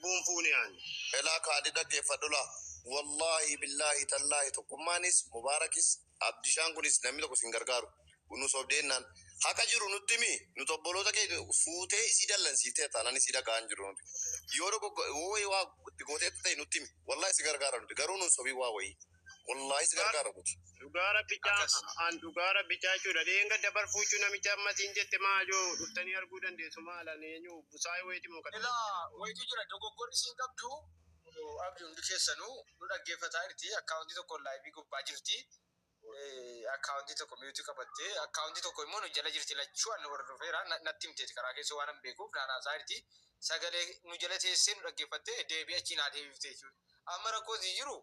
lubbuun fuuni ani. Elaa kaadhi dhaggeeffadhula. Wallahi billahi tallahi tokkummaanis Mubaarakis Abdishaan kunis namni tokko sin gargaaru. Kunus obdeennaan haka jiru nutti mi nuti obboloota keenya fuutee isii dallansiitee taanaan isii dhagaan jiru nuti. Yoo waa itti gootee ta'e nutti mi wallahi si gargaara nuti garuu nun sobii waa wayii. Wallahi si gargaara nuti. Dhugaara bichaachudha. Dheenga dabarfuuchuu namicha ammasiin jette maajoo dhuftanii arguu dandeessu maalan eenyu busaayee wayiiti moo kana. Ilaa wayitu jira dogoggorri siin qabdu abdii hundi keessanuu nu dhaggeeffataa jirti akkaawuntii tokko laayivii gubbaa jirti. Akkaawuntii tokko miyuutii qabattee akkaawuntii tokko immoo nu jala jirti lachuun nu hordofeera natti himteeti karaa keessa waan hin beekuuf naanaasaa jirti sagalee nu jala teessee nu dhaggeeffattee deebii achiin haa deebiftee jechuudha. Amma rakkoon jiru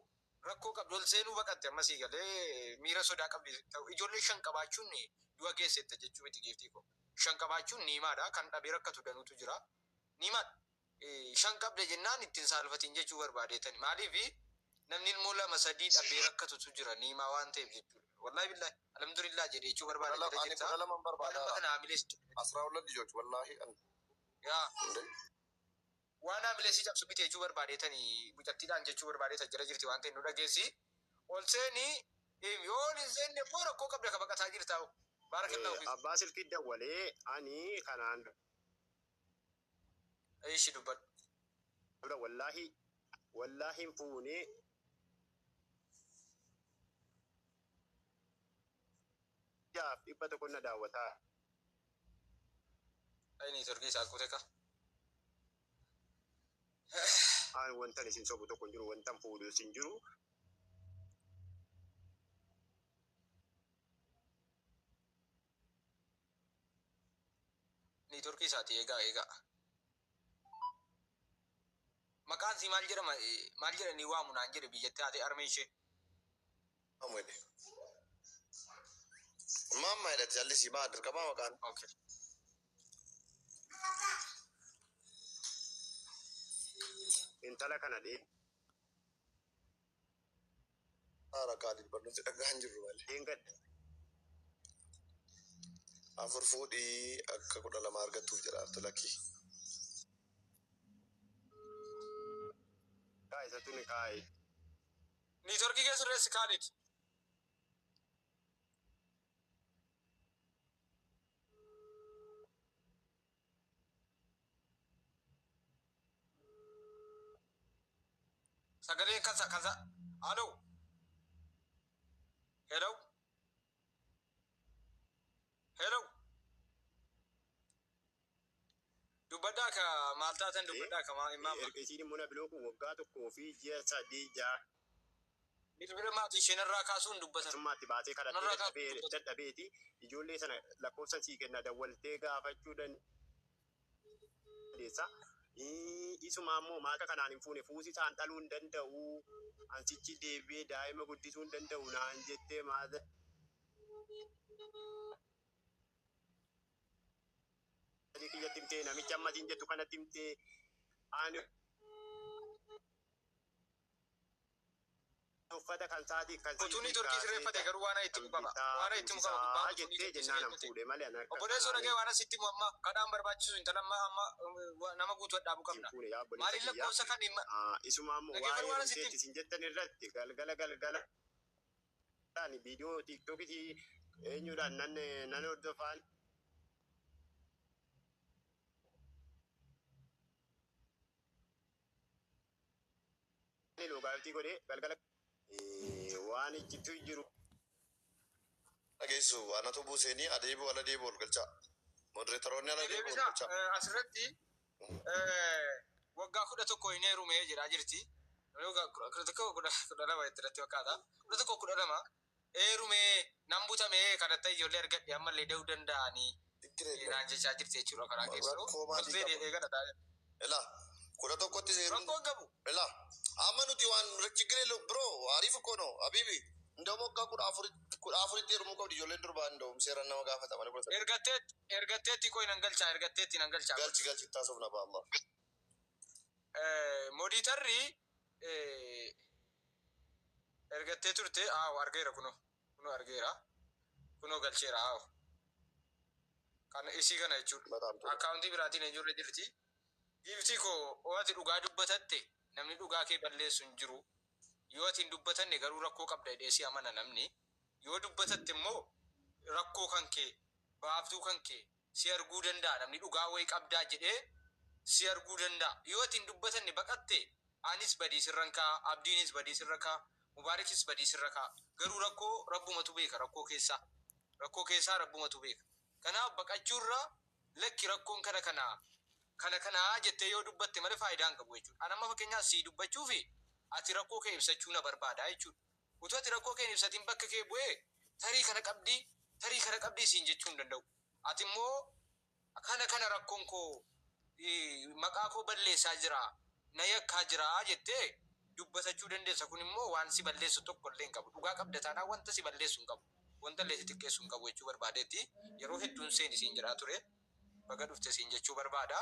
rakkoo qabdu ol seenuu baqatte ammasii galee miira sodaa qabdi ta'u ijoollee shan qabaachuun du'a geessetta jechuu miti geeftii koo shan qabaachuun niimaadha kan dhabee rakkatu danuutu jira niimaadha. Shan qabde jennaan ittiin saalfatiin jechuu barbaadeetani maaliifi namni ilmoo lama sadii dhabee rakkatutu jira niimaa waan ta'eef jechuudha. Wallahi billahi alhamdulillah jedhee jechuu barbaade jirta. Kana hamilees Asraa ulatti jooju wallahi. yaa waan hamilees cabsu bitee jechuu barbaadeetani bucattiidhaan jechuu barbaadeeta jira jirti waan ta'eef nu dhageessi ol seenii yoo hin seenne boo rakkoo qabda ka baqataa jirta. Barakallahu Abbaa silkii dawwalee ani kanaan ishi dubbadhu. Wallahi fuunee jaaf dhibba tokko na daawwataa. Aini turkii isaa kute ka. Ani wantan isin sobu tokko jiru wantan fuudhu isin jiru. Ni turkii isaati eegaa. Maqaan si maal jedhama maal jedhanii waamu naan jedhe biyyatti haatee armee ishee. Amwede. Mamma jedhati jallisii baa dirqamaa maqaan. Okay. Intala kana dhee. Haara kaadhi barnooti dhagaan jirru malee. Dheengadda. Afur fuudhii akka 12 argattuuf jedhaartu lakkii. Kaayisatu ni kaayi. Ni turkii keessa reessi kaadhiti. Sagalee kansa. Alo. Hello. Dubbadhaa ka maal taatan dubbadhaa ka imaama. Ergasiin muna bilooku waggaa tokkoo fi ji'a sadii ja'a. Bilbila maatii isheenirraa kaasuun dubbatan. Summaatti baatee kadhattee dadhabeeti. Ijoollee sana lakkoofsa sii kenna dawwaltee gaafachuu dandeessa. Isuma ammoo maaqa kanaan hin fuune fuusi isaan dhaluu hin danda'u. Ansichi deebi'ee daa'ima guddisuu hin danda'u naan jettee maata. Kiyyatti himtee namicha ammatiin jettu kanatti himtee ani uffata kan saatii kan Utuunii turkii sirreeffate garuu waan itti mukama. Waan itti mukama gubbaa jettee jennaan an fuudhe malee ana akka. Obboleessoo dhagee waan asitti amma kadhaan barbaachisu intala amma nama guutuu dhaabuu qabna. Maaliif lakkoofsa kan dhimma. Isuma ammoo waa'ee seetti isin jettan irratti galgala. Ani viidiyoo tiiktookii eenyudhaan nan hordofaan. Logaaltii godhee galgala waan ijjittu jiru. Dhageessu anatu buuseenii adeebi'u ala deebi'u ol galchaa. Modereetoroonni ala deebi'u ol galchaa. Asirratti waggaa 11 hin heerumee jedhaa jirti. Kudha lama irratti fakkaata. 12 heerumee nan butamee kadhatta ijoollee argadhe ammallee da'uu danda'anii naan jechaa jirti jechuudha karaa keessoo. Elaa 11tti seeruun. Rakkoon qabu. Elaa amma nuti waan chigiree bro ariif ko no habibi ndamo akka 14tti heerumuu qabdi ijoolleen durbaa ndawum seeraan nama gaafata malee godhata. Ergatteetti koo nan galchaa. Galchi taasisuuf na ba'a amma. Mooditarri ergattee turte argeera kunoo argeera kunoo galcheera kan isii kana jechuudha. Akkaawuntii biraatiin eenyurra jirti Giiftii koo waati dhugaa dubbatatte namni dhugaa kee balleessu hin jiru. Yoo ati hin dubbatanne garuu rakkoo qabda jedhee si amana namni. Yoo dubbatatte immoo rakkoo kan kee baaftuu kan kee si arguu danda'a. Namni dhugaa wayii qabdaa jedhee si arguu danda'a. Yoo ati hin dubbatanne baqatte anis badii sirran ka'a, abdiinis badii sirra ka'a, mubaarikis badii sirra ka'a. Garuu rakkoo rabbumatu beeka rakkoo keessaa. Rakkoo keessaa rabbumatu beeka. Kanaaf baqachuurra lakki rakkoon kana jettee yoo dubbatte malee faayidaa hin qabu jechuudha. Ani amma fakkeenyaaf si dubbachuu fi ati rakkoo kee ibsachuu na barbaada jechuudha. Utuu ati rakkoo kee ibsatiin bakka kee bu'ee tarii kana qabdii siin jechuu hin danda'u. Ati immoo kana rakkoon koo maqaa koo balleessaa jira, na yakkaa jira jettee dubbatachuu dandeessa. Kun immoo waan si balleessu tokko illee hin qabu. Dhugaa qabda taanaan wanta si balleessu hin qabu. Wanta illee si xiqqeessu hin qabu jechuu barbaadeetti yeroo hedduun seeni siin jiraa ture. Baga dhufte siin jechuu barbaada.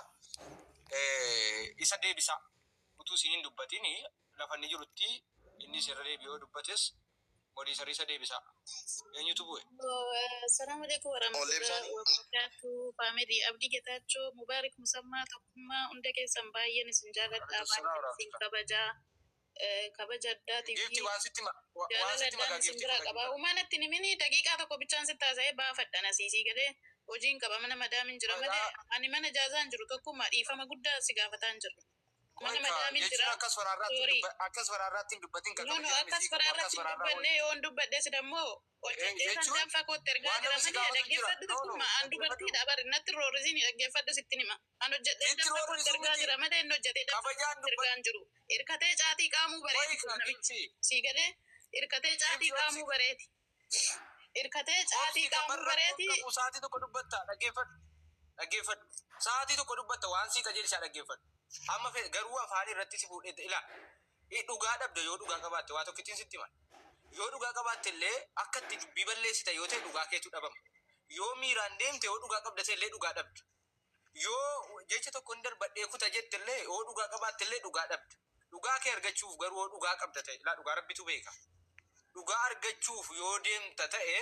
Isa deebisa. Utuu siin hin dubbatin lafa inni jirutti inni sirra deebi'oo dubbates modii isa deebisa. Eenyutu bu'e? Assalamu alaikum warahmatullahi wabarakatuh. Family Abdii Getaachoo Mubaarik Musammaa tokkummaa hunda keessan baay'een isin jaalladhaa baay'een isin kabajaa. Kabaja addaatiif jaalala addaan isin bira qaba. Uummanatti nimini daqiiqaa tokko bichaan sitti haasa'ee baafadha nasiisii galee hojiin qaba mana madaamin jira malee ani mana jaazaan jiru tokkummaa dhiifama guddaa si gaafataan jiru. Mana madaamin jira. Akkas waraarraatti hin dubbatin kan qabu. Akkas waraarraatti hin dubbanne yoo hin dubbadhe sin ammoo olcheessan danfaa kootti ergaa jira malee dhaggeeffadhu tokkummaa an dubartiidha bari natti roorisiin dhaggeeffadhu sittin hima. An hojjedhee danfaa kootti ergaa jira malee hin hojjedhee danfaa kootti ergaa hin jiru. Irkatee caatii qaamuu bareeti. Sii galee irkatee caatii qaamuu bareeti. Irkatee caatii qaamuu bareeti. Sa'aatii tokko dubbatta dhaggeeffadhu. Sa'aatii tokko dubbatta waan sii qajeelchaa dhaggeeffadhu. Amma garuu afaan irratti si fuudhee ilaala. Dhugaa dhabde yoo dhugaa qabaatte waa tokkittiin sitti hima. Yoo dhugaa qabaatte illee akka itti dubbii balleessita yoo ta'e dhugaa keetu dhabama. Yoo miiraan deemte yoo dhugaa qabdate illee dhugaa dhabdu. Yoo jecha tokko hin darbadhee kuta jette illee yoo dhugaa qabaatte illee dhugaa dhabdu. Dhugaa kee argachuuf garuu yoo dhugaa qabda ta'e ilaa dhugaa rabbitu beeka. Dhugaa argachuuf yoo deemta ta'e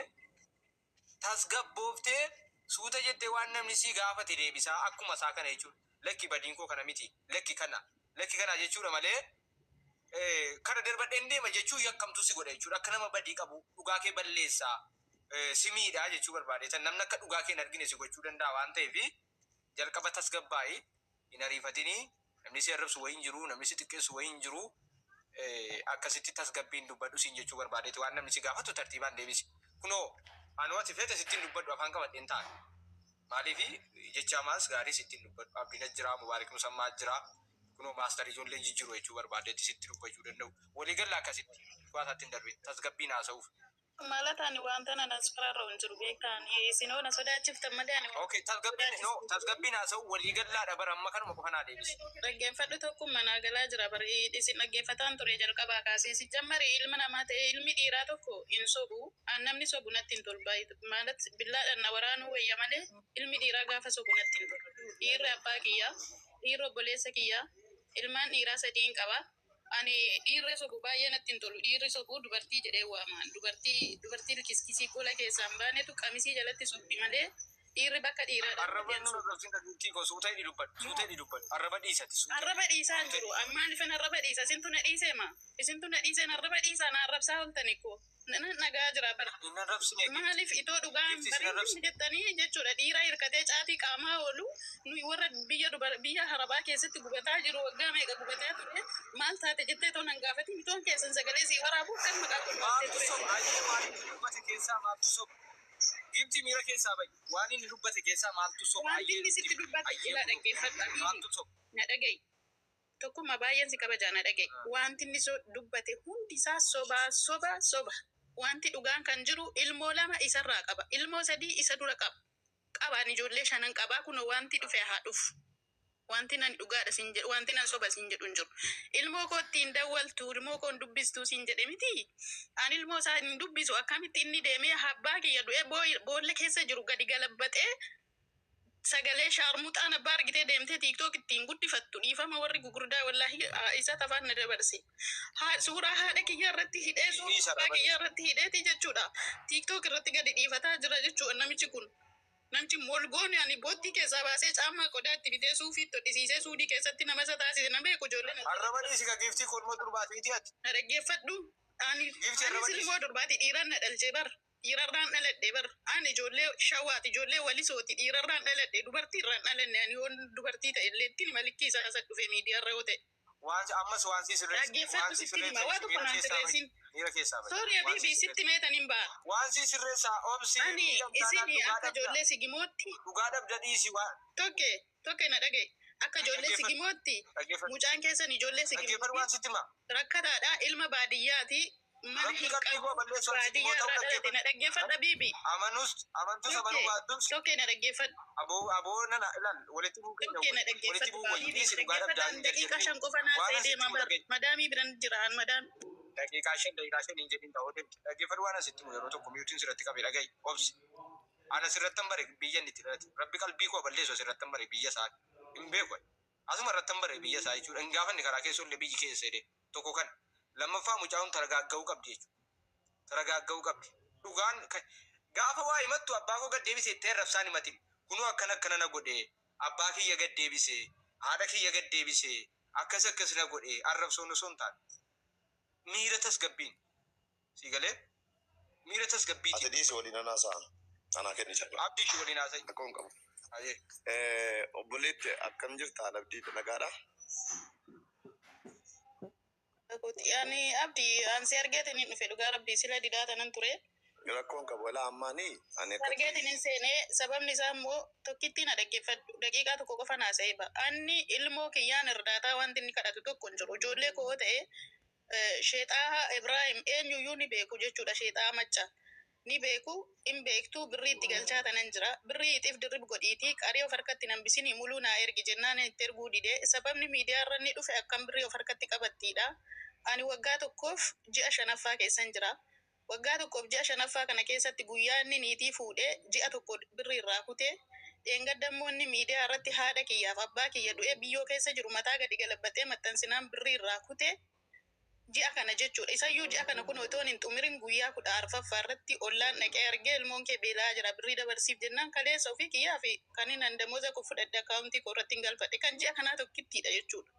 tasgabbooftee suuta jettee waan namni sii gaafate deebisaa akkuma isaa kana jechuudha. Lakki badiin koo kana miti. Lakki kana jechuudha malee kana darbadheen deema jechuun yakkamtuu si godha jechuudha. Akka nama badii qabu dhugaa kee balleessaa si miidhaa jechuu barbaadeetan namni akka dhugaa kee hin argine si gochuu danda'a waan ta'eef jalqaba tasgabbaa'ii hin ariifatinii namni si arrabsu wayii hin jiru namni si xiqqeessu wayii hin jiru akkasitti tasgabbiin dubbadhu siin jechuu barbaadeeti waan namni si gaafatu tartiibaan deebisi. Kunoo anu ati feete sittiin dubbadhu afaan qabadheen taane. Maaliif jecha maas gaarii sittiin dubbadhu abdiin jira mubaarik musammaa jira kunoo maastarii ijoolleen jijjiiru jechuu barbaadeetti sitti dubbachuu danda'u. Waliigala akkasitti waasaatti hin darbe tasgabbiin haasa'uuf. Malataan wanta nanas fararra hin jiru beektaan isinoo na sodaachiftan malee ani. Okay tasgabbiin haasa'u waliigalaadha bara amma kanuma qofanaa deebisi. Dhaggeeffadhu tokkummaa naa galaa jira bari isin dhaggeeffataan ture jalqabaa kaasee si jammari ilma namaa ta'e ilmi dhiiraa tokko hin sobu namni sobu natti hin tolba maalat billaadhaan na waraanuu wayya malee ilmi dhiiraa gaafa sobu natti hin tolba. Dhiirri abbaa kiyyaa dhiirri obboleessa kiyyaa ilmaan dhiiraa sadii hin qaba. Ani dhiirri sobu baay'ee natti hin tolu. Dhiirri sobu dubartii jedhee waamaan. Dubartii kiskisii qola keessaan baanetu qamisii jalatti sobdi malee dhiirri bakka dhiiraa. Arraba nama qabsiin dhaggeettii koo suutee ni dubbadhu. Arraba dhiisati. Arraba dhiisaa hin jiru. Ammaan ifan arraba dhiisa. Isintu na dhiisee maa? Isintu na dhiiseen arraba dhiisaa na arrabsaa oltani koo. Nagaa jira bara. Maaliif itoo dhugaan bareedni jettanii jechuudha dhiira hirkatee caatii qaamaa oolu nuyi warra biyya harabaa keessatti gubataa jiru waggaa meeqa gubataa ture maal taate jettee toon hangaafatiin itoon keessan sagalee sii waraabuuf kan maqaa qulqulluu Gibti miira keessaa bayi. Waan inni dubbate keessaa maaltu soba? Waan inni sitti dubbate ila dhaggeeffadha. Maaltu soba? Na dhagayi. Tokkummaa baay'een si kabajaa na dhagayi. Wanti inni dubbate hundisaa soba. Wanti dhugaan kan jiru ilmoo lama isarraa qaba. Ilmoo sadii isa dura qaba. Qabaan ijoollee shanan qabaa kun wanti dhufe haa dhufu. Wanti nan dhugaadha sin jedhu wanti nan soba sin jedhu hin jiru. Ilmoo koo ittiin dawwaltu ilmoo koo hin dubbistu sin jedhe miti. Ani ilmoo isaa hin dubbisu akkamitti inni deemee abbaa kiyya du'ee boolla keessa jiru gadi galabbatee sagalee shaarmuxaan abbaa argitee deemtee tiiktook ittiin guddifattu dhiifama warri gugurdaa wallaahi isa tafaan na dabarse. Suuraa haadha kiyya irratti hidhee suuraa kiyya irratti hidheeti jechuudha. Tiiktook irratti gadi dhiifataa jira jechuudha namichi kun. Namchi molgoon ani bootti keessaa baasee caammaa qodaatti bitee suufiitti hodhisiisee suudii keessatti nama isa taasise na beeku ijoolleen. Arrabanii si gaggeeftii kormoo durbaatiiti ati. Na dhaggeeffadhu. Ani silmoo durbaati dhiiran na dhalchee bar. Dhiirarraan dhaladhe bar. Ani ijoollee shawaati ijoollee walisooti dhiirarraan dhaladhe dubartiirraan dhalanne ani yoon dubartii ta'e illee ittiin malikki isaa isa dhufe miidiyaarra yoo ta'e. Waan ammas waan si sirreessi. Dhaggeeffadhu sitti hima waa tokko naan sirreessin. Dhiira keessaa bada. Soorii abiibii sitti meetaniin ba'a. Waan si sirreessaa obsi. Ani isin akka ijoollee sigimootti. Dhugaa dhabda dhiisi waan. Tokke na dhagaye. Akka ijoollee sigimootti. Mucaan keessan ijoollee Dhaggeeffadhu waan sitti hima. rakkataadha ilma baadiyyaati. Mana hin qabu baadiyyaa irraa dhalate na dhaggeeffadha biibi. Amantuu sabanuu baadduun. Tokkee na dhaggeeffadhu. Aboo nana ilan walitti buu keenya. Tokkee na dhaggeeffadhu. Daqiiqaa shan qofa naasee deema bar. Madaamii biran jiraan madaam. Daqiiqaa shan hin jedhin ta'uu deemti. Dhaggeeffadhu waan asitti himu yeroo tokko miyuutiin sirratti qabee dhagahi obsi. Ana sirrattan bare biyya inni itti dhalate. Rabbi qalbii koo balleessu sirrattan bare biyya isaa hin beeku. Asuma irrattan bare biyya isaa jechuudha. Hin gaafanne karaa keessa illee biyyi keessa jedhee tokko kan. Lammaffaa mucaa'uun targaagga'uu qabdi jechuudha. Targaagga'uu qabdi. Dhugaan gaafa waa himattu abbaa koo gad deebisee itti arrabsaan himatin. Kunuu akkana na godhe abbaa kiyya gad deebisee haadha kiyya gad deebisee akkas na godhe arrabsoon osoo hin taane. Miira tasgabbiin. Sii galee miira tasgabbiitiin. Ati dhiisi waliin anaasaa anaa kenni jala. Abdii ishee waliin haasa'e. Akka hin qabu. Obboleetti akkam jirta abdii nagaadhaa? Ani abdii ansi argeetiin dhufe dhugaa rabbii sila didaa tanan ture. Rakkoon qabu walaa ammaanii ani Argeetiin hin seenee sababni isaa immoo tokkittiin na dhaggeeffadhu daqiiqaa tokko qofa naasa'ee ba'a. Anni ilmoo kiyyaan irdaataa wanti inni kadhatu tokko hin jiru. Ijoollee koo ta'e sheexaa Ibrahim eenyuyyuu ni beeku jechuudha sheexaa macca. Ni beeku hin beektuu birrii itti galchaa tanan jira. Birrii itiif dirrib godhiitii qarii of harkatti nambisinii muluu naa ergi jennaan itti erguu didee sababni miidiyaarra ni dhufe akkam birrii of harkatti qabattiidha. Ani waggaa tokkoof ji'a shanaffaa keessan jira. Waggaa tokkoof ji'a shanaffaa kana keessatti guyyaa inni niitii fuudhee ji'a tokko birrii irraa kutee dheengaddamoonni miidiyaa irratti haadha kiyyaaf abbaa kiyya du'ee biyyoo keessa jiru mataa gadi galabbatee maxxansinaan birrii irraa kutee ji'a kana jechuudha. Isayyuu ji'a kana kun otoo hin xumirin guyyaa 14ffaa irratti ollaan dhaqee argee ilmoon kee beelaa jira birrii dabarsiif jennaan kaleessa ofii kiyyaa fi kan hin handamoota kun fudhadhe akaawuntii koo irratti hin galfadhe kan ji'a kanaa tokkittiidha jechuudha.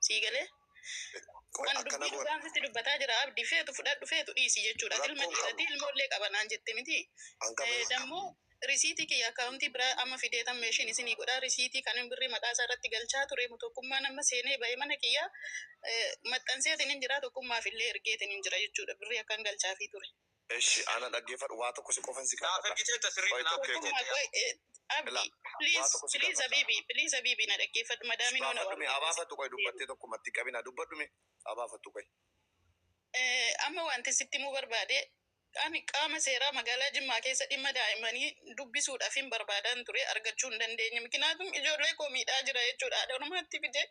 Sii galee? Kan dubbii dhugaan sitti dubbataa jira abdii feetu fudhadhu feetu dhiisi jechuudha. Ilma dhiiratii ilmoollee qabanaan jette miti. Dammoo risiitii kiyya akaawuntii biraa amma fideetan meeshiin isinii godhaa risiitii kan birrii maqaa isaa irratti galchaa ture tokkummaan amma seenee bahee mana kiyya maxxanseetiin hin jira tokkummaaf illee ergeetiin hin jira jechuudha birrii akkan galchaafii ture. Eshi ana dhaggeeffadhu waa tokko si qofan si qaafata. Please Habibi na dhaggeeffadhu madaamin ona waan. Abaafatu qoy dubbattee tokko matti qabina dubbadhume abaafatu qoy. Amma wanti sitti himuu barbaade ani qaama seeraa magaalaa Jimmaa keessa dhimma daa'immanii dubbisuudhaaf hin barbaadan ture argachuu hin dandeenye. Mikinaatum ijoollee koo miidhaa jira jechuudha. Haadha ormaatti fide.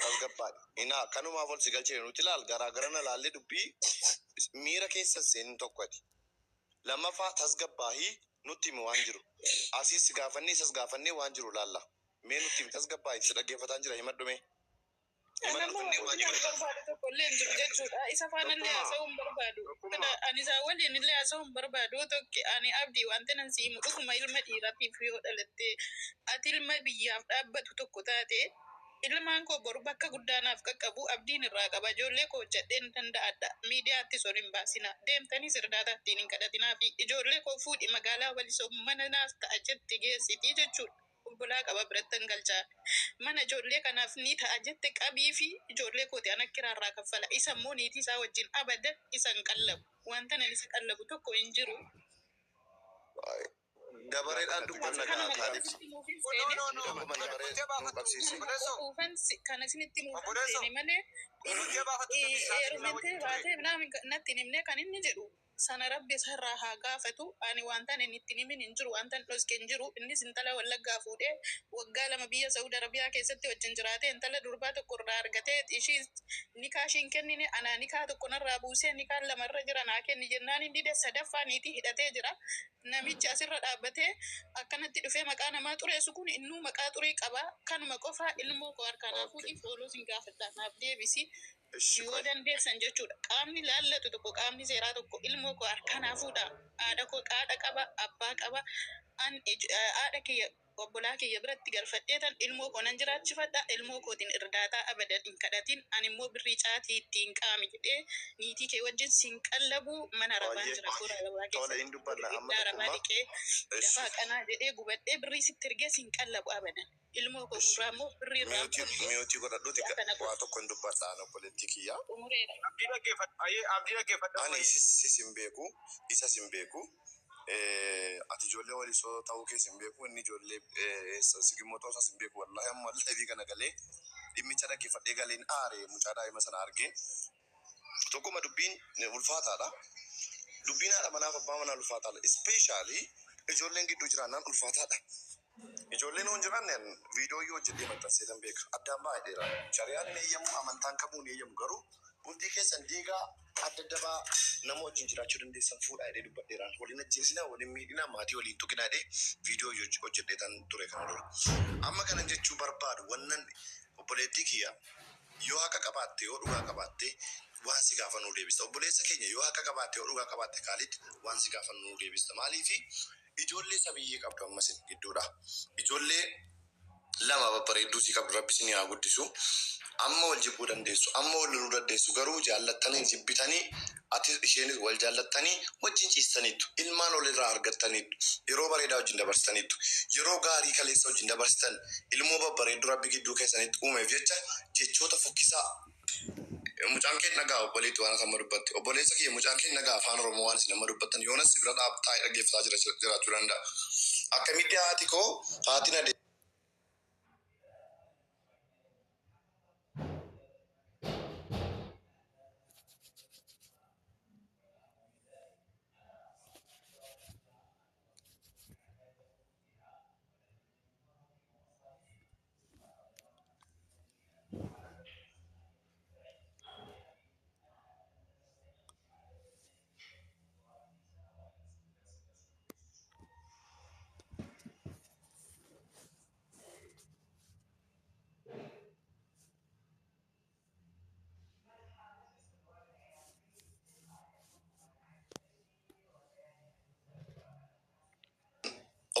Tasgabbaadha. Ina kanumaaf ol si galchee nuti ilaal garaagarana laallee dubbii miira keessa seenin tokkoti. Lammaffaa tasgabbaahii nutti himu waan jiru. Asiis gaafannee isas gaafannee waan jiru laalla. Mee nutti himi tasgabbaahii si dhaggeeffataan jira himadhume. Isa faanallee haasa'uu hin barbaadu. Ani isaa waliin illee haasa'uu hin barbaadu. Ani abdii wanti nan si himu dhuguma ilma dhiiraatiif yoo dhalatte ati ilma biyyaaf dhaabbatu tokko taate ilmaan koo boru bakka guddaanaaf qaqqabu abdiin irraa qaba. Ijoollee koo hojjedheen danda'adha. Miidiyaatti son hin baasina. Deemtanii sirdaataattiin hin kadhatinaa fi ijoollee koo fuudhi magaalaa walisoo mana naaf ta'a jette geessitii jechuudha. Obbolaa qaba birattan galchaa. Mana ijoollee kanaaf ni ta'a jette qabii fi ijoollee kooti ana kiraarraa kaffala. Isa immoo niitii isaa wajjin abadan isa hin qallabu. Wanta nan isa qallabu tokko hin jiru. Dabareedhaan dubbanna kaataatiif. Kan isinitti muufan seene malee heerumattee baatee natti himne kan inni jedhu sana rabbi isarraa haa gaafatu. Ani wantan inni itti himin hin jiru wantan dhoske hin jiru. Innis intala Wallaggaa fuudhee waggaa 2 biyya Saudi Arabiyaa keessatti wajjin jiraatee intala durbaa tokko irraa argatee ishii nikaa ishiin kennine anaa nikaa tokko narraa buusee nikaan 2 irra jira naa kenni jennaan inni de sadaffaa niitii hidhatee jira. Namichi asirra dhaabbatee akkanatti dhufee maqaa namaa xureessu kun innuu maqaa xurii qaba. Kanuma qofaa ilmoo koo harkaa naa fuudhiif ooluu sin gaafadha naaf deebisi. yoo dandeessan jechuudha. Qaamni laallatu tokko qaamni seeraa tokko ilmoo koo harkaan fuudha. Haadha koo haadha qaba, abbaa qaba. Haadha kiyya obbolaa kiyya biratti galfadheetan ilmoo koo nan jiraachifadha. Ilmoo kootiin irdaataa abadan hin kadhatin. Ani immoo birrii caatii ittiin qaami jedhee niitii kee wajjin siin qallabu mana rabaan jira. Suuraa rabaa keessa rabaa dhiqee dafaa qanaa jedhee gubadhee birrii sitti ergee siin qallabu abadan. Ilmoo koo irraa immoo birrii irraa Miyootii godhadhuuti waa tokko hin dubbadhaan obboleettii kiyya. umureera. Abdii dhaggeeffadha. Ani isis hin beeku, isas hin beeku. Ati ijoollee walisoo ta'uu keessa hin beeku, inni ijoollee sigimmoo ta'uu isaas hin beeku. Wallahi amma laayivii kana galee dhimmicha dhaggeeffadhee galeen aaree mucaa daa'ima sana argee. Tokkuma dubbiin ulfaataadha. Dubbiin haadha manaaf abbaa manaa ulfaataadha. Ispeeshaalii ijoolleen gidduu jiraannaan ulfaataadha. Ijoolleen hoon jiraanne viidiyoo yoo hojjetee maxxanseetan beeka. Addaan baay'eedha. Shari'aan ni eeyyamu, amantaan kamuu ni eeyyamu garuu bultii keessan diigaa adda addabaa nama wajjin jiraachuu dandeessan fuudhaa jedhee dubbadheeraan. Waliin ajjeesinaa, waliin miidhinaa, maatii waliin tuqinaa jedhee viidiyoo hojjedheetan ture kana dura. Amma kana jechuu barbaadu wannan obboleettii kiyya yoo haqa qabaatte yoo dhugaa qabaatte waan si gaafa nuu deebista. Obboleessa keenya yoo haqa qabaatte yoo dhugaa qabaatte Khalid waan si gaafa nuu deebista. Maaliifi ijoollee sabiyyee qabdu ammas gidduudha. Ijoollee lama babbareedduu si qabdu rabbi isin haa guddisu. Amma wal jibbuu dandeessu, amma wal loluu dandeessu garuu jaallattanii jibbitanii ati isheenis wal jaallattanii wajjin ciistaniitu. Ilmaan walirraa argattaniitu. Yeroo bareedaa wajjin dabarsitaniitu. Yeroo gaarii kaleessa wajjin dabarsitan ilmoo babbareedduu rabbi gidduu keessanitti uumeef jecha jechoota fokkisaa. Mucaan kee nagaa obboleetti waan amma dubbatti. Obboleessa kiyya mucaan kee nagaa afaan Oromoo waan isin amma dubbattan yoonas bira dhaabtaa dhaggeeffataa jiraachuu danda'a. Akkamitti haati koo haati na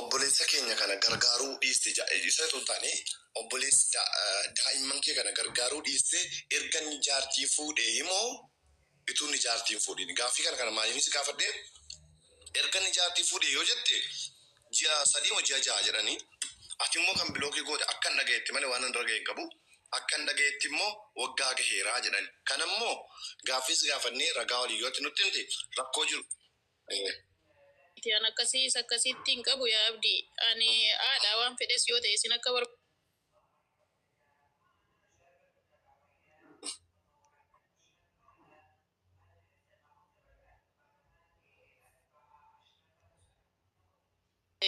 obboleessa keenya kana gargaaruu dhiiste isa otoo hin taane obboleessa daa'imman kee kana gargaaruu dhiiste erga inni jaartii fuudhee himoo bituu inni jaartii hin fuudhin. Gaaffii kana maaliif si gaafadhee erga inni jaartii fuudhee yoo jette ji'a 3 moo ji'a 6 jedhanii ati immoo kan bilookii goote akka hin dhagayetti malee waan hin dhagaye qabu akka hin dhagayetti immoo waggaa gaheeraa jedhani. Kanammoo gaaffii si gaafannee ragaa walii yoo nutti himte rakkoo jiru. Tiyan akkasitti hin qabu yaa abdii. Ani haadha waan fedhes yoo ta'e isin akka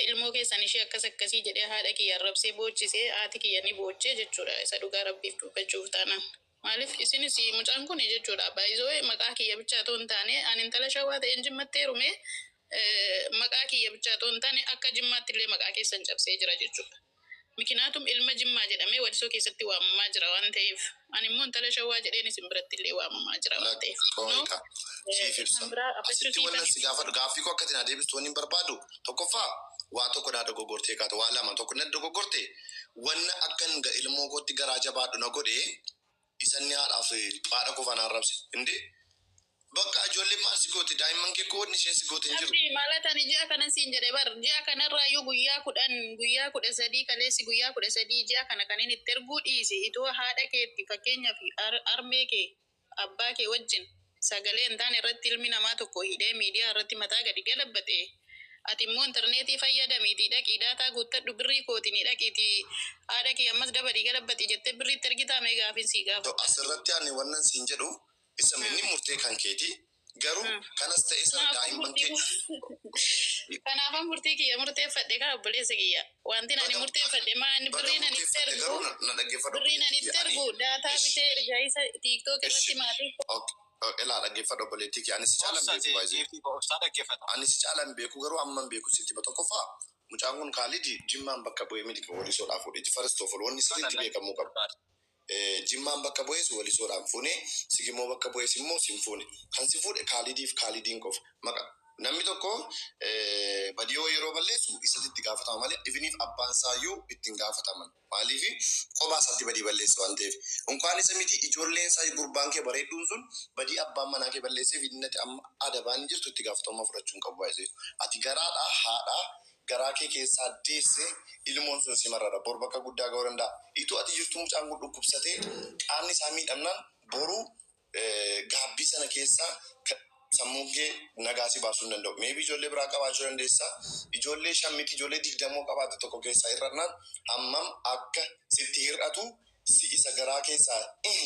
ilmoo keessan ishee akkasii jedhee haadha kiyya arrabsee boochisee haati kiyya ni boochee jechuudha. Isa dhugaa rabbiif dubbachuuf taanaan. Maaliif isinis mucaan kun jechuudha. Baay'isoo maqaa kiyya bichaa otoo hin taane ani intala shawaa ta'een jimmattee heerume maqaa kiyya bichaa otoo hin taane akka jimmaatti illee maqaa keessan cabsee jira jechuudha. Mikinaatum ilma jimmaa jedhamee wadisoo keessatti waamamaa jira waan ta'eef ani immoo intala shawaa jedheen isin biratti illee waamamaa jira waan ta'eef. Asitti wannan si gaafadhu gaaffii koo akkatti na deebistu wanni hin barbaadu tokkoffaa waa tokko na dogoggortee kaata waa lama tokko na dogoggortee wanna akkan ilmoo kootti garaa jabaadhu na godhee isanni haadhaaf haadha qofaan arrabse indi bakka ijoollee maal si gooti daa'imman kee koodni isheen si gooti hin jiru. Abdii maalatani ji'a kana siin jedhe bar ji'a kanarraayyuu guyyaa 13 kaleessi guyyaa 13 ji'a kana kan inni itti erguu dhiisi itoo haadha keetti fakkeenyaaf armee kee abbaa kee wajjin sagalee hin taane irratti ilmi namaa tokko hidhee miidiyaa irratti mataa gadi galabbate. Ati immoo intarneetii fayyadamiitii dhaqii daataa guuttadhu birrii kootinii dhaqiitii haadha kee ammas dabalii galabbati jettee birriitti ergitaa mee gaafin sii gaafa. Asirratti ani wannan siin jedhu isa inni murtee kan keeti garuu kanas ta'e sana daa'imman kee. Kanaafan murtii kiyya murteeffadhe kan obboleessa kiyya. Wanti ani murteeffadhe maan birriin ani itti ergu daataa bitee ergaa isa tiiktook irratti maatii. Elaa dhaggeeffadha obboleettii kee anis caalan beeku baay'ee. Anis caalan beeku garuu amman beeku sitti ba tokkoffaa mucaan kun Khalid jimmaan bakka bu'ee miti kan walisoodhaaf fuudhee first of all wanni sirriitti beekamuu qabu. Jimmaan bakka bu'ees walisoodhaan fuune Sigimoo bakka bu'ees immoo sin fuune kan si fuudhe Kaalidiif Kaalidiin qofa maqa namni tokko badiyoo yeroo balleessu isatti itti gaafatama malee ifiniif abbaan saayyuu ittiin gaafataman maaliif kophaa isaatti badii balleessa waan ta'eef unkaan isa miti ijoolleen isaa gurbaan kee bareedduun sun badii abbaan manaa kee balleesseef innati amma adabaan jirtu itti gaafatamummaa fudhachuun qabu baay'ee ati garaadhaa haadhaa garaa kee keessaa deesse ilmoon sun simarradha bor bakka guddaa ga'uu danda'a ituu ati jirtu mucaan kun dhukkubsatee qaamni isaa miidhamnaan boruu gaabbii sana keessaa sammuun kee nagaa si baasuu hin danda'u meebii ijoollee biraa qabaachuu dandeessa ijoollee 5 miti ijoollee 20 qabaate tokko keessaa hir'annaan hammam akka sitti hir'atu si isa garaa keessaa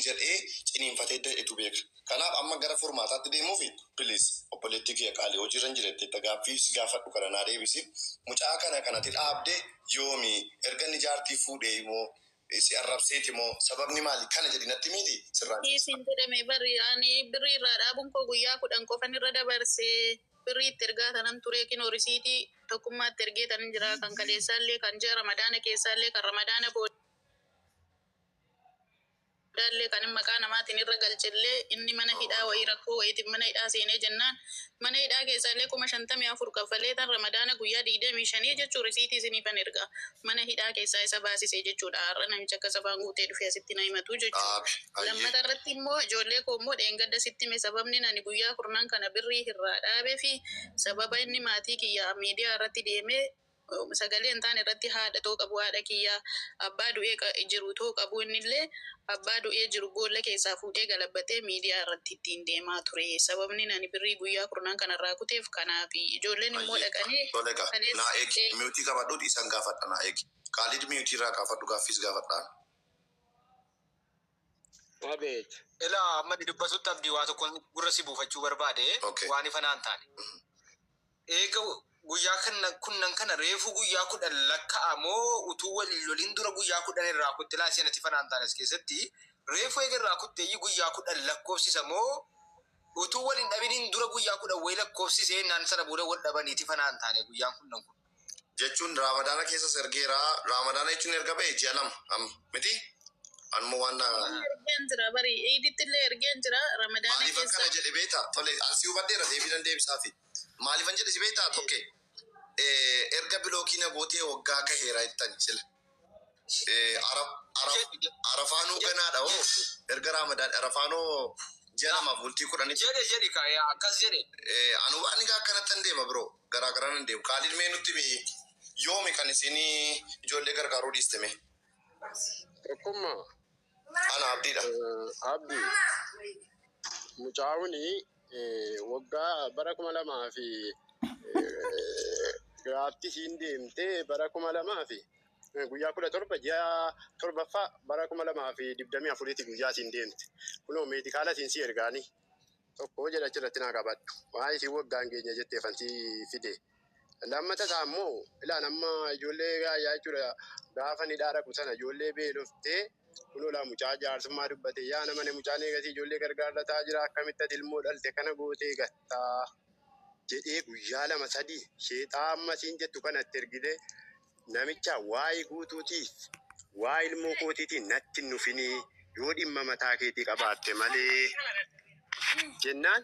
jedhee ciniinfatee dheetu beeka kanaaf amma gara furmaataatti deemuuf please obboleettii kee qaalii hojiirra hin jiretti gaaffii si gaafadhu kana naa deebisi mucaa kanatti dhaabdee yoomi erga inni jaartii fuudhee immoo si arrabseeti moo sababni maali kana jedhi natti miti sirraan isin jedhame bari ani birrii irraa dhaabuun koo guyyaa 10 qofan irra dabarsee birrii itti ergaa tanan ture kinoo risiitii tokkummaatti ergee tanan jira kan kaleessaallee kan ji'a ramadaana keessaallee kan ramadaana boodaallee kan maqaa namaatiin irra galchillee inni mana hidhaa wayii rakkoo wayiitiin mana hidhaa seenee jennaan mana hidhaa keessaallee 54 kaffalee tan ramadaana guyyaa 25 jechuu risiitii isiniifan ergaa mana hidhaa keessaa isa baasisee jechuudha har'a namicha akka sabaan guutee dhufee asitti na himatu jechuudha lammata irratti immoo ijoollee koo immoo dheengadda sitti mee sababni ani guyyaa 10 kana birrii irraa dhaabee fi sababa inni maatii kiyyaa miidiyaa irratti deemee sagalee hin taane irratti haadha too qabu haadha kiyyaa abbaa du'ee jiru too qabu innillee abbaa du'ee jiru boolla keessaa fuudhee galabbatee miidiyaa irratti ittiin deemaa ture sababni ani birrii guyyaa 10 kanarraa kuteef kanaafi ijoolleen immoo dhaqanii naa eegi miutii qabadhuuti isan gaafadha naa eegi Kaalid miutii irraa gaafadhu gaaffiis gaafadhaan Abeet. Ilaa amma dubbatutti abdii waa tokko gurra si buufachuu barbaade waan ifanaan taane. Eega guyyaa kunnan kana reefu guyyaa 10 lakka'amoo utuu waliin loliin dura guyyaa 10 irraa kutte laa seenatti fanaan taanes keessatti reefu eega irraa kutte guyyaa 10 lakkoofsisa moo utuu waliin dhabiniin dura guyyaa 10 wayi lakkoofsisee naan sana booda wal dhabaniiti fanaan taane guyyaan kunnan kun. Jechuun Ramadaana keessa ergeera Ramadaana jechuun erga ba'e ji'a 2 miti anmoo waan ergeen jira bari eedittillee ergeen jira ramadaana maaliif akkana jedhe beektaa tole asii hubadheera deebiin deebisaafi maaliifan jedhe si beektaa tokke erga bilookii na gootee waggaa gaheera jettan sila arafaanuu ganaadha oo erga Ramadaan arafaanoo ji'a 2 bultii 10 jedhe kaaya akkas jedhe anu waan egaa akkanattan deema biroo garaagaraan hin deemu Kaalid mee nutti yoomi kan isinii ijoollee gargaaruu dhiisteme Tokkummaa. Ana abdiidha. Abdi. Mucaawuni waggaa bara 2000 fi gaafti siin deemtee bara 2000 fi guyyaa 17 ji'a 7ffaa bara 2024 guyyaa siin deemte. Kunoo meedikaala siin si ergaanii tokko jedha achirratti naa qabadhu. Waa isin waggaan keenya jettee fantii fide. Lammata isaa immoo ilaa nama ijoollee gaayyaa jechuudha gaafa ni dhaara sana ijoollee beeloftee kunoo laa mucaa jaarsummaa dubbate yaa nama ne mucaan eegasii ijoollee gargaarlataa jira akkamitti ilmoo dhalte kana gootee gattaa jedhee guyyaa 2-3 sheexaa amma siin jettu kanatti ergite namicha waa'ee guutuutiif waa ilmoo kootiitiin natti nufinii yoo dhimma mataa keetii qabaatte malee jennaan.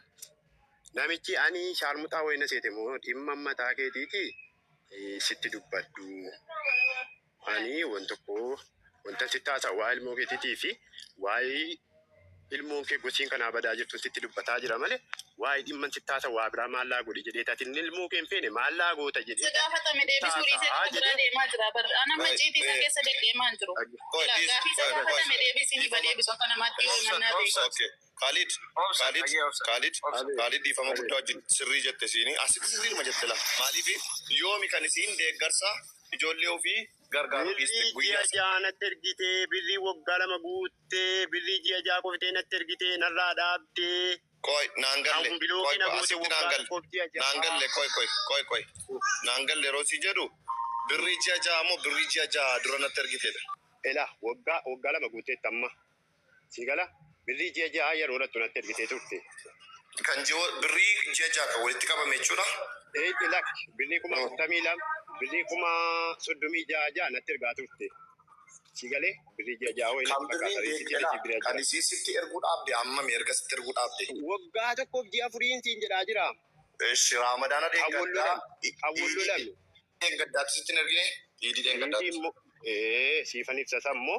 Namichi ani shaarmuxaa wayina seete moo dhimma mataa keetiiti sitti dubbadhu. Ani wanta sitti haasa'u waa ilmoo keetiitii fi waa'ee ilmoon kee gosiin kanaa badaa jirtu sitti dubbataa jira malee waa'ee dhimma sitti haasa'u waa biraa maallaa godhi jedhee taatiin ilmoo kee hin feene maallaa goota jedhee. Gaafatame deebisuu dhiisee bira deemaa jira. Ana maciitii isa keessa deddeemaa hin jiru. Gaaffii isa gaafatame deebisii ni deebisu akka namaatti yoo himannaa beeku. Kaalid dhiifama guddaa wajjin sirrii jette siinii asitti sirriima jette la maaliif yoomi kan isiin deeggarsa ijoollee ofii gargaaru dhiiste guyyaa jaanatti ergitee birrii waggaa 2 guuttee birrii ji'a 6 qoftee natti ergitee narraa dhaabdee koy naangalle naangalle roosii jedhu birrii ji'a 6 moo birrii ji'a 6 dura natti ergiteedha. Ela waggaa 2 guutteetti amma sigala birrii ji'a 6 yeroo irratti natti ergitee turte. Kan jiru birrii ji'a 6 kan walitti qabame jechuudha. Ilak birrii 42 birrii 36 natti ergaa turte. Sigalee birrii ja'a wayii Kan natti birriin fakkaata riisitii deegdela. bira jira. Kan isiisitti erguu dhaabde amma erga sitti erguu dhaabde. Waggaa tokkoof ji'a afuriin siin jedhaa jira. Eshi Ramadana deeggaddaa. Awwalloo lamni. Deeggaddaatti sitti hin ergine. Iidii deeggaddaatti. Siifan ibsasa immoo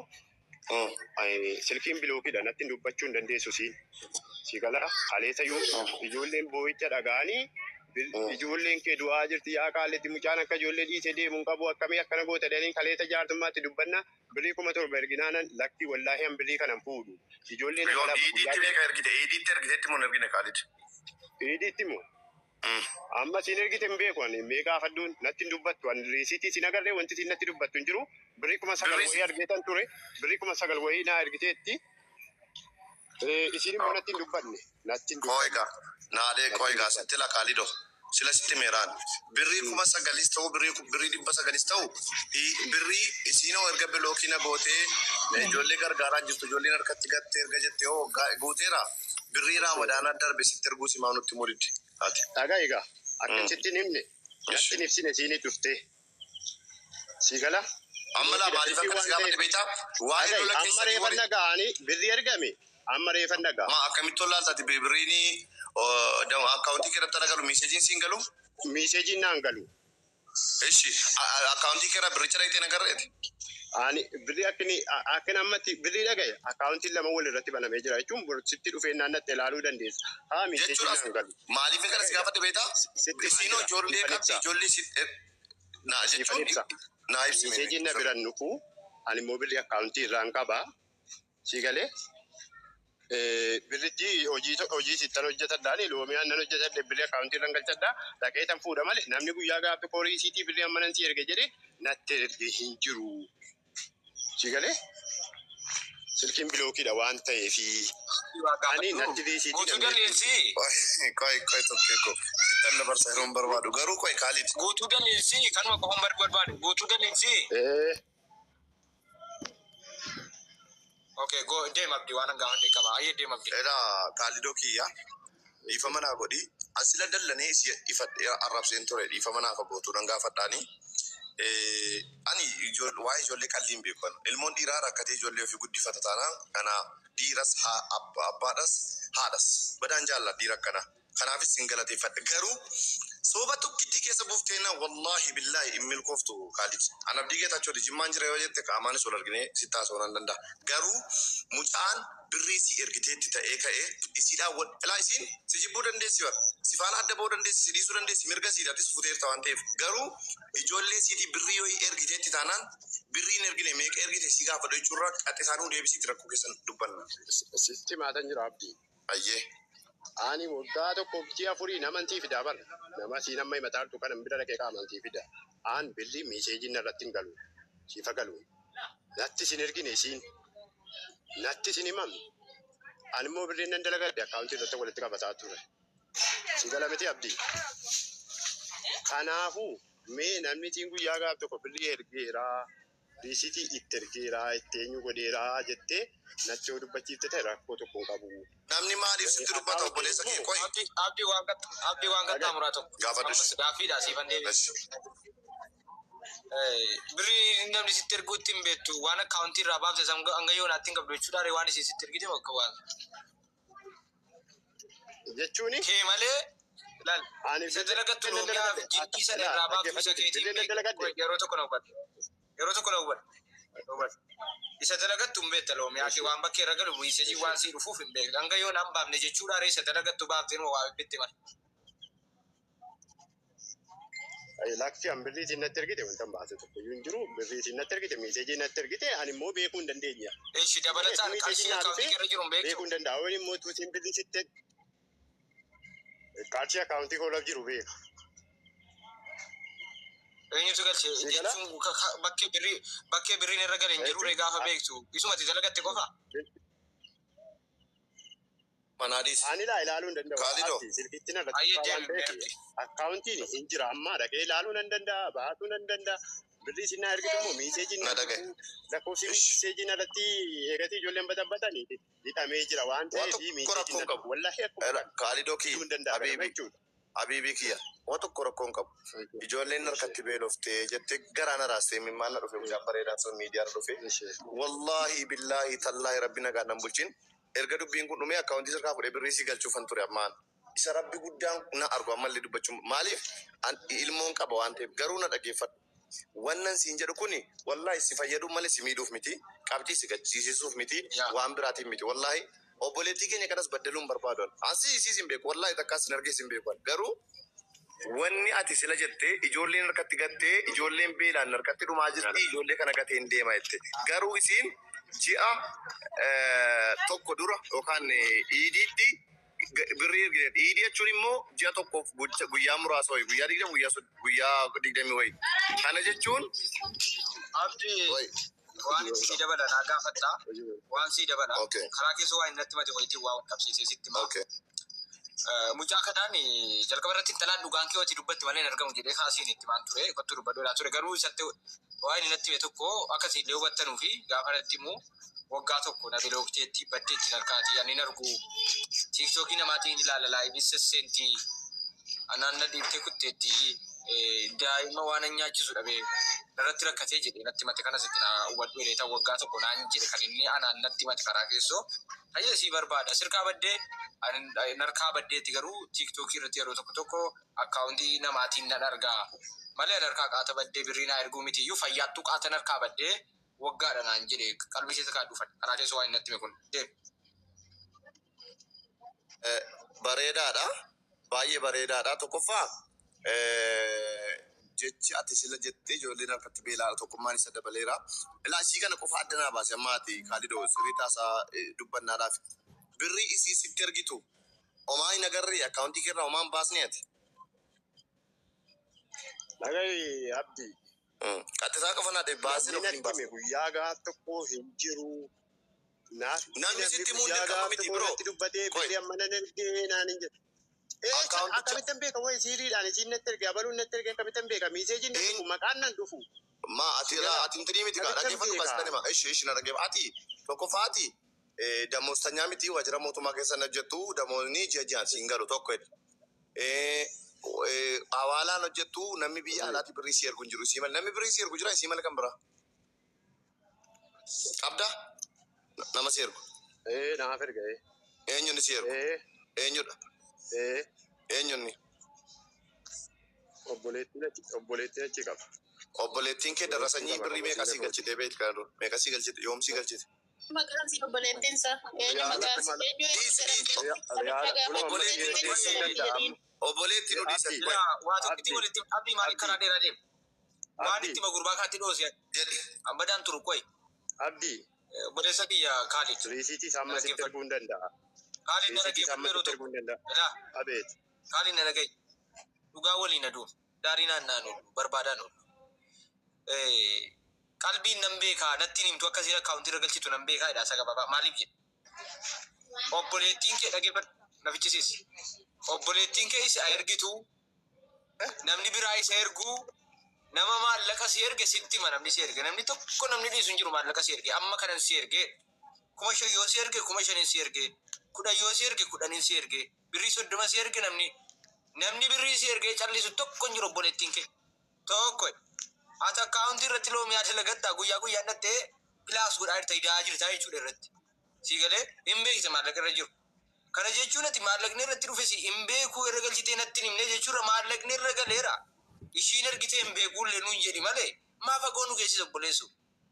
silkiin bilookidha natti dubbachuu hin dandeessu siin. Sigala kaleessa ijoolleen boo'icha dhaga'anii ijoolleen kee du'aa jirti yaa kaalletti mucaan akka ijoollee dhiisee deemuun qabu akkamii akkana goota jedhanii kaleessa jaartummaatti dubbanna birrii 7,000 erginaanan lakki wallaahi an birrii kanan fuudhu. Ijoolleen iidiitti beeka ergite. Iidiitti ergiteetti moo ergine Khalid? Iidiitti moo? Amma siin ergite hin beeku ani meeqaa fadduun natti hin dubbattu ani riisiitii siin agarree wanti siin natti dubbattu hin jiru birrii 9,000 wayii argeetan ture birrii 9,000 wayii naa ergiteetti isin immoo natti hin dubbanne natti hin dubbanne. Koiga sitti la Khalido sila sitti meeraan birrii 9,000 ta'u birrii 900 ta'u birrii isinoo erga bilookina gootee ijoollee gargaaraa jirtu ijoolleen harkatti gattee erga jettee hoo gooteera birrii Ramadaanaa darbe sitti erguu simaa nutti mul'idde. Dhagaa egaa akkasitti himne natti hin ibsine siinii dhuftee sigala. Amma laa maaliif akkas gaafate beektaa? Waa'ee lola amma reeffa dhaga'anii birrii ergame amma reeffa dhagaa. Ma akkamitti tollaataati birriini akkaawuntii keerratti argalu miiseejiin siin galu? Miiseejiin naan galu. Eshi akkaawuntii keera birricha dhaqxee nagarreeti? Ani birrii akkana ammatti birrii dhagaye akkaawuntiin lama wal irratti banamee jira jechuun sitti dhufee naannatti ilaaluu dandeessa. Haa miiseejiin naan galu. Maaliif kanas gaafate beektaa? Isinoo ijoollee qabdi ijoollee naa jechuun naa ibsi. Miiseejiin na biran nufu ani immoo birrii akkaawuntii irraan qabaa. Sigalee birritti hojii sittan hojjetadhaani loomiyaan nan hojjetadhe birrii akkaawuntii irraan galchadhaa dhaqeetan fuudha malee namni guyyaa gaaffii kooriisiitii birrii ammanan si erge jedhee natti erge hin jiru. Sigalee silkiin bilookidha waan ta'eefi ani natti riisiitii guutuu dandeessi. Koi tokkeeko sittan dabarsa yeroo hin barbaadu garuu koi Khalid. Guutuu dandeessi kanuma qofa barbaadu guutuu dandeessi. Okay, go deem abdi waan gaafadhe qaba. Ayyee deem abdi. Khalido kiyya ifa manaa godhi asila dallane ifa arrabseen ture ifa manaa fa gootuu nan gaafadhaani. Ani waa'ee ijoollee qalliin beekan ilmoon dhiiraa rakkatee ijoollee ofii guddifata taanaan kana dhiiras abbaadhas haadhas badaan jaalla dhiira akkana kanaafis sin galateeffadhe garuu sooba tokkitti keessa buufteena wallahi billahi hin milkooftu Khalid. An abdii geetaachoo jimmaan jira yoo jette qaamaanis wal argine sitti haasa'uu nan danda'a garuu mucaan birrii si ergiteetti ta'ee ka'ee isiidhaan ilaa isiin si jibbuu dandeessi bara si faana adda ba'uu dandeessi si dhiisuu dandeessi mirga siidhaatis futeerta waan ta'eef garuu ijoollee siitii birrii yoo ergiteetti taanaan birriin ergine meeqa ergite si gaafadhu jechuurra qaxxe isaanuu deebisiitti rakkoo keessan dubbanna. Sitti maatan jira abdii. Ayyee. Ani waggaa tokkoof ji'a afurii namantii fida bara. Nama siin amma himataa kanan bira dhaqee qaamantii fida. Aan birrii miiseejiin irratti hin galu. Siifa galu. Natti sin ergine siin. Natti sin himamne. Ani immoo birriin nan dalagadde akkaawuntii irratti walitti qabataa ture. Si galamiti abdii. Kanaafuu mee namni siin guyyaa gaaf tokko birrii ergeeraa. Riisitii itti ergeeraa itti eenyu godheeraa jettee natti yoo dubbachiifte ta'e rakkoo tokko hin qabu. Namni maaliif sitti dubbata obboleessa kee qoy? Abdii waan qaxxaamuraa tokko. Gaafadhu. Gaaffiidhaa siifan deebisu. Birrii namni sitti erguutti hin beektu waan akkaawuntii irraa baafte hanga yoo naatti hin qabdu jechuudha waan isin sitti ergite bakka waan. Jechuuni? Kee malee laal isa dalagattu loomiyaa jiddii sana irraa baaftu isa keetiin yeroo tokko na hubadhu. Yeroo tokko na hubadhu. Isa dalagattu hin beekta loomiyaa kee waan bakkee irra galu miiseejii waan sii dhufuuf hin beektu hanga yoo naan baafne jechuudha isa dalagattu baaftee waa bitti mala. Laksi an birrii siin natti ergite wanta baase tokko iyyuu hin jiru birrii siin natti ergite miiseejii natti ergite ani immoo beekuu hin dandeenya. Eeshi dabalataan qarshii akkaawuntii irra jiru hin beektu. Beekuu hin danda'a wani immoo tuutiin birrii sitti qarshii akkaawuntii koolaaf jiru beeka. Eenyutu galchee jechuun bakkee birriin irra gale hin jiru gaafa beektu isumatti dalagatte qofa. Manaadis. Ani ilaaluu hin danda'u. Khalido. Silkittiin irratti waan beeku akkaawuntiin hin jira amma dhaqee ilaaluu nan danda'a baasuu nan danda'a. Birrii siin ergitu immoo miiseejiin lakkoofsi miiseejiin irratti eegatii ijoolleen batabbatanii hidhamee jira waan ta'eef miiseejiin wallahi akkuma Khalido kii hin danda'amu jechuudha. Habiibii kiyya waan tokko rakkoon qabu. Ijoolleen harkatti beeloftee jettee garaana raastee mimmaan na dhufe mucaan bareedaan sun miidiyaa dhufe. Wallahi billahi tallahi rabbi nagaan nan bulchin. Erga dubbiin kun dhumee akkaawuntii sirkaa fudhee birrii si galchuufan ture ammaan. Isa rabbi guddaan na argu ammallee dubbachuun maaliif ilmoon qaba waan ta'eef garuu na dhaggeeffadhu. Wannan siin jedhu kuni wallahi si fayyadu malee si miidhuuf miti. Qabxii si gaddisiisuuf miti. Waan biraatiin miti. Wallahi obboleettii keenya kanas baddaluun barbaadan. Asii isiis hin beeku. Wallahi takkaas hin argees hin beeku. Garuu wanni ati sila jettee ijoolleen harkatti gattee ijoolleen beelaan harkatti dhumaa jirti ijoollee kana gatee hin deema jette. Garuu isiin ji'a tokko dura yookaan iidiitti birrii iidii jechuun immoo ji'a tokkoof guyyaa muraasa wayi guyyaa 20 guyyaa 20 wayi. Kana jechuun Abdii waan si dabala naa gaafatta waan si dabala karaa keessa waan natti mate wayitii waan qabsiisee sitti maa. Mucaa kanaan jalqaba irratti intalaan dhugaan kee wati dubbatti malee hin argamu jedhee kaasiin itti maan ture kottu dubbadoo ture garuu isatti waan inni natti hime tokko akkasii illee hubattanuu fi gaafa natti immoo waggaa tokko na bilookteetti baddeetti narkaati ani argu tiiktookii namaatiin ilaala laayivii sesseentii anaanna dhiibtee kutteetti daa'ima waan nyaachisu dhabee narratti rakkatee jedhee natti mate kanas itti na hubadhu eleetaa waggaa tokko naan jedhe kan inni anaan natti mate karaa keessoo tajaajila sii barbaada sirkaa baddee narkaa baddeetti garuu tiiktookii irratti yeroo tokko tokko akkaawuntii namaatiin nan argaa malee narkaa qaata baddee birrii naa erguu miti iyyuu fayyaattuu qaata narkaa baddee waggaadha naan jedhe qalbii keessa kaa dhufan karaa keessoo waan natti hime kun deemu. Bareedaadha. Baay'ee bareedaadha. Tokkoffaa jechi ati sila jettee ijoolleen harkatti beelaa tokkummaan isa dabaleera. Ilaashii kana qofa addanaa baase ammaati Kaalidoo sirrii taasaa dubbannaadhaaf. Birrii isii sitti ergitu homaa hin agarree akkaawuntii keerraa homaan baasni ati. Nagai Abdi. Qattisaa qofa naate baasee of hin baasne. Guyyaa gaa tokko hin jiru. Namni sitti muun dirqama miti biroo. Dubbatee birrii amma nan ergee naan hin jedhu. Akkamittan beeka wayi siiriidhaan isiin natti erge abaluun natti erge akkamittan beeka miiseejiin dhufu maqaan nan dhufu. Ma ati intirii miti kaa dhaggeeffatu baasitan hima. Ishi na dhaggeeffatu. Ati tokkoffaa ati damoostanyaa miti waajjira mootummaa keessa hojjettu damoonni ji'a ji'aan siin galu tokko hawaalaan hojjettu namni biyya alaatti birrii si ergu hin jiru. Namni birrii si ergu jira isii mala kan biraa. Qabda nama si ergu. Naaf erga. Eenyuun si ergu? Eenyudha? Eenyuun? Obboleettiin achi qaba. Obboleettiin kee darasanyii birrii meeqa si galchite beektu kan dura? Meeqa si galchite? Yoom si galchite? Maqaan si obboleettiin isaa eenyu maqaan si Obboleettiin nu dhiisan. Waa tokkitti walitti abdii maaliif karaa dheeraa deema? Waan itti gurbaa kaatti dhoose jedhi ambadaan turu qoy. Abdii. Obboleessa biyya Kaalid. Riisiitii saamma sitti erguu hin danda'a. Kaalid na dhaggeeffatu yeroo tokko. Abeet. Kaalid na dhaggeeffatu. Dhugaa waliin aduun daarii naannaan oolu barbaadaan oolu. Qalbiin nan beekaa natti himtu akkasiin akkaawuntii irra galchitu nan beekaa jedha sagababaa maaliif jedhe. Obboleettiin kee dhaggeeffatu nafichisiisi. Obboleettiin kee isa ergitu namni biraa isa ergu nama maallaqa si erge sitti hima namni si erge namni tokko namni dhiisu hin jiru maallaqa si erge amma kanan si erge 5,000 yoo si erge 5,000 si erge 10 yoo si erge 10 si erge birrii 30 si erge namni birrii si erge callisu tokko hin jiru obboleettiin kee tokko ati akkaawuntii irratti loomii ati lagattaa guyyaa guyyaan dhattee pilaas godhaa jirta idaa jirta jechuudha irratti si galee hin beekte maallaqa irra jiru. Kana jechuun ati maallaqni irratti dhufe si hin beekuu irra galchitee natti himne jechuudha maallaqni irra galeera. Ishiin ergitee hin beekuullee nuun jedhi malee maa fagoo nu geessisa obboleessu.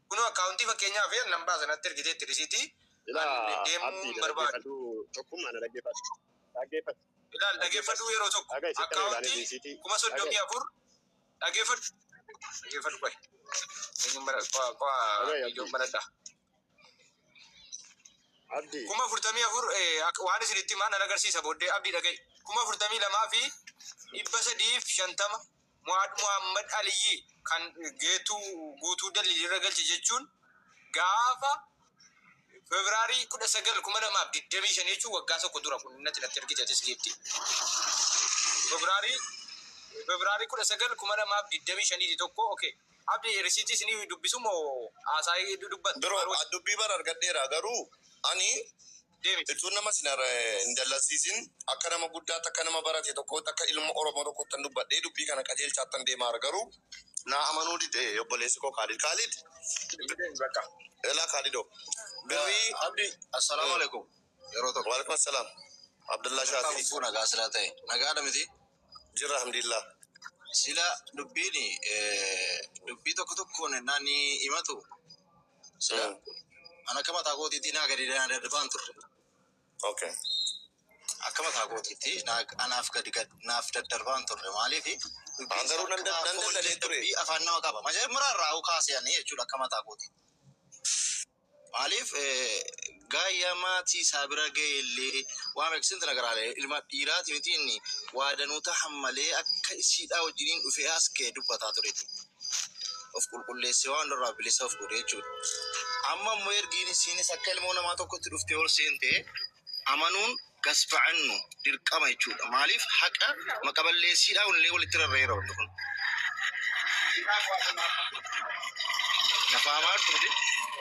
Kunoo akkaawuntii fakkeenyaaf nan baasa natti ergitee itti risiitii deemuu barbaadu. Tokkummaa na dhaggeeffatu. Ilaal dhaggeeffadhu yeroo tokko akkaawuntii 34,000 dhaggeeffadhu. Dhaggeeffadhu qoy. Eenyuun baradhaa. 44,000 waan isinitti maan agarsiisa booddee abdii dhaga'i 42,350 Muhammad Aliyyi kan guutuu dalilii irra galche jechuun gaafa Febraarii 19 2025 jechuun waggaa tokko dura kun natti ergite atis geetti. Febraarii 19 2025 tokko okay. Abdii risiitii isinii dubbisu moo haasaa'ii dubbatu? Biroo dubbii bara argadheera garuu ani Deemi. Jechuun nama sin hin dallasiisin akka nama guddaatti akka nama barate tokkotti akka ilma Oromoo tokkotti kan dubbadhee dubbii kana qajeelchaattan deemaa garuu naa amanuu dide obboleessi koo Khalid. Khalid. Bakka. Ela Khalido. Birrii Abdi, assalamu alaikum. Yeroo tokko. Waalaikum assalam. Abdullah Shafi. Fuuna gaasira ta'e. Nagaadha miti. Jirra alhamdulillah. Sila dubbii tokko tokkoon naanni himatu. Sila ana akka mataa kootiitti naa gadi darbaan turre. Okay. Akka mataa kootiitti anaaf gadi naaf daddarbaan turre. Maaliifi? Garuu dandalee ture. Dubbii afaan nama qaba. Majaajila raawuu kaasanii jechuudha akka mataa kootiitti. Maaliif gaayyaa maatii isaa bira ga'e illee waan beeksisan nagaraalee ilma dhiiraati miti inni waadanuuta hammalee akka isiidhaa wajjiniin dhufee as ga'e dubbataa tureeti. Of qulqulleessee waan irraa bilisa of godhe jechuudha. Amma immoo ergiin isiinis akka ilmoo namaa tokkotti dhuftee ol seentee amanuun gasfa'annu dirqama jechuudha. Maaliif haqa maqaballeessiidhaa illee walitti rarra'eera wanti kun. Nafaamaa turte.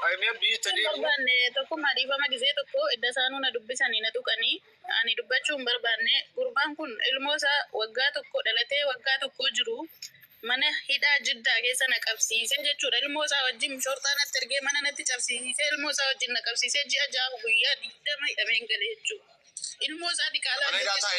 Barbaanne tokkummaa dhiifama gisee tokko edda isaanuu na dubbisanii na tuqanii ani dubbachuu hin barbaanne gurbaan kun ilmoo isaa waggaa tokko dhalatee waggaa tokko jiru mana hidhaa Jiddaa keessa na qabsiisee jechuudha. Ilmoo isaa wajjin shortaa natti ergee mana natti cabsiisee ilmoo isaa wajjin na qabsiisee ji'a 6 guyyaa 20 hidhameen galee jechuudha. Ilmoo isaa diqaalaa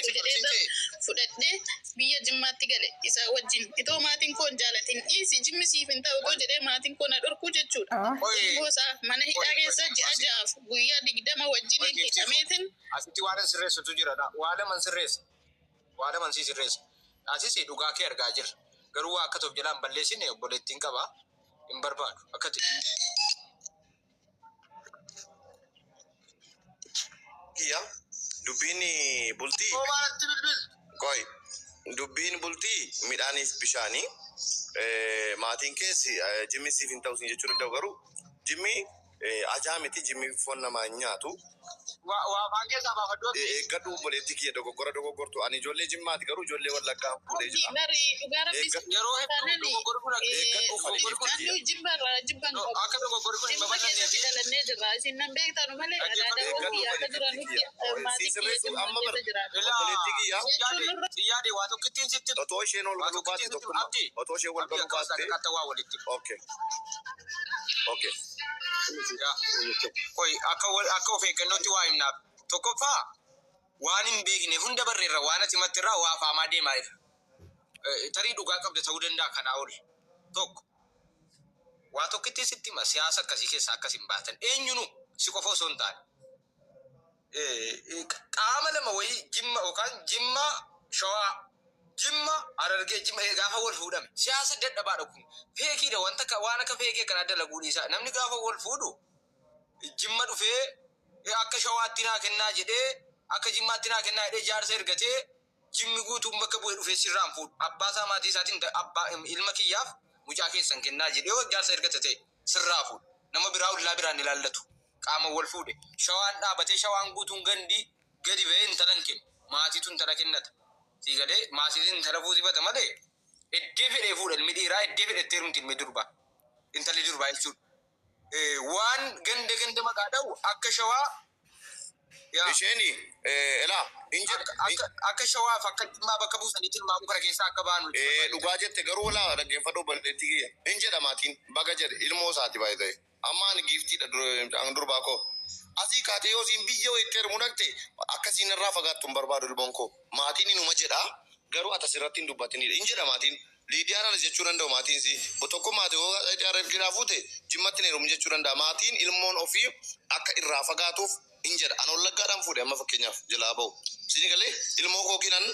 jedhee fudhadhee biyya Jimmaatti gale isaa wajjin itoo maatiin koo hin jaalatin dhiisi Jimmi siif hin ta'u otoo jedhee maatiin koo na dhorkuu jechuudha. Ilmoo isaa mana hidhaa keessa ji'a 6 guyyaa 20 wajjin hidhameetin. Asitti waan sirreessutu jira. Waa lama sirreessa. Waa lama si sirreessa. Asis dhugaa kee argaa jirra. Garuu akka tof jalaan balleessine obboleettiin qaba. Hin barbaadu. Akkati. Kiyya. Dubbiin bultii. Oomaalatti bilbil. Koi. Dubbiin bultii midhaaniif bishaanii. Maatiin keessi Jimmi siif hin ta'u jechuu danda'u garuu Jimmi ajaa miti Jimmi foon namaa hin nyaatu. Waa afaan keessaa baafadhu. Eeggadhu obboleettii kiyya dogoggortu. Ani ijoollee Jimmaati garuu ijoollee Wallaggaa fuudhee jira. Yeroo hedduu dogoggorri kun Naannoo jibban akka dogoggorri kun hin babal'anne fi dalannee jirra. Isin nan beektan malee adaadawwan akka jiran maatii keessa Obboleettii kiyya. Xiyyaade waa tokkittiin sitti. Otoo isheen ol galuu baatte tokkummaa. Otoo isheen wal galuu baatte. Waa walitti. Okay. Okay. Koi akka of eeggannootti waa himnaaf. Tokkoffaa waan hin beekne hunda barreerra waan ati mattirraa waa faamaa deemaa jira. Tarii dhugaa qabda ta'uu danda'a kanaa ol. Tokko waa tokkitti sitti hima siyaasa akkasii keessaa akkas hin baatan. Eenyunu si qofa osoo hin taane. Qaama lama wayii Jimma yookaan Jimma Shawaa. Jimma Harargee Jimma gaafa wal fuudhame. Siyaasa dadhabaadha kun. Feekiidha wanta waan akka feekee kana dalaguu dhiisaa. Namni gaafa wal fuudhu Jimma dhufee akka Shawaatti naa kennaa jedhee akka Jimmaatti naa kennaa jedhee jaarsa ergatee Jimmi guutuun bakka bu'ee dhufee sirraan fuudhu. Abbaa isaa maatii isaatiin abbaa ilma kiyyaaf mucaa keessan kennaa jedhee jaarsa ergata ta'e sirraa fuudhu. Nama biraa ollaa biraan ilaallatu. Qaama wal fuudhe. Shawaan dhaabatee Shawaan guutuun gadi ba'ee intalan kennu. Maatiitu intala kennata. Sigalee maatiin intala fuudhibata malee iddee fedhee fuudha ilmi dhiiraa iddee fedhettee rumti ilmi durbaa. Intalli durbaa jechuudha. Waan ganda maqaa dha'u akka Shawaa. Isheeni elaa akka Shawaaf akka Jimmaa bakka buusaniitti ilmaamuu kana keessaa akka baanu. Dhugaa jette garuu laa dhaggeeffadhu obboleettii kiyya. Hin jedha maatiin baga jedhe ilmoo isaati baay'ee ta'e. Amma ani giiftiidha durbaa koo. Asii kaatee yoo siin biyya itti hirmuu dhaqxe akkasiin irraa fagaattu hin barbaadu ilmoon koo. Maatiin inuma jedha garuu ati asirratti hin dubbatinidha. Hin jedha maatiin. Liidiyaan alas jechuu danda'u maatiin si. Tokko maatii yoo arginaa fuute Jimmatti heerumu jechuu danda'a. Maatiin ilmoon ofii akka irraa fagaatuuf hin jedha. Ani Wallaggaadhaan fuudhe amma fakkeenyaaf jalaa bahu. Sini galee ilmoo koo kinan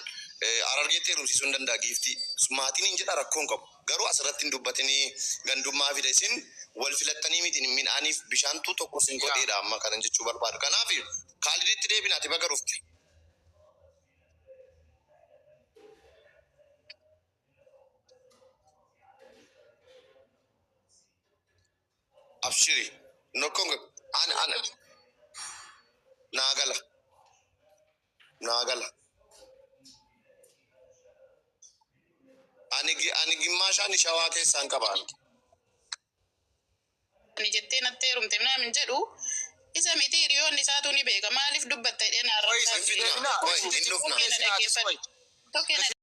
Harargeetti heerumsiisuu hin danda'a giiftii. Maatiin hin jedha rakkoon qabu. Garuu asirratti hin dubbatinii gandummaa fida isin wal filattanii miti midhaaniif bishaantu tokko sin godheedha amma kanan jechuu barbaadu. Kanaaf Kaaliditti deebinaati baga dhufte. Abshiri. Nokkonga. Ana. Naagala. Ani gimmaashaan Shawaa keessaan qabaan. Ani jettee natti heerumte minaamin jedhu Isa miti hiriyoonni isaatu ni beeka. Maaliif dubbatta jedhee na arrabsaa? Hin dhufna. Tokkeen dhaggeeffadhu.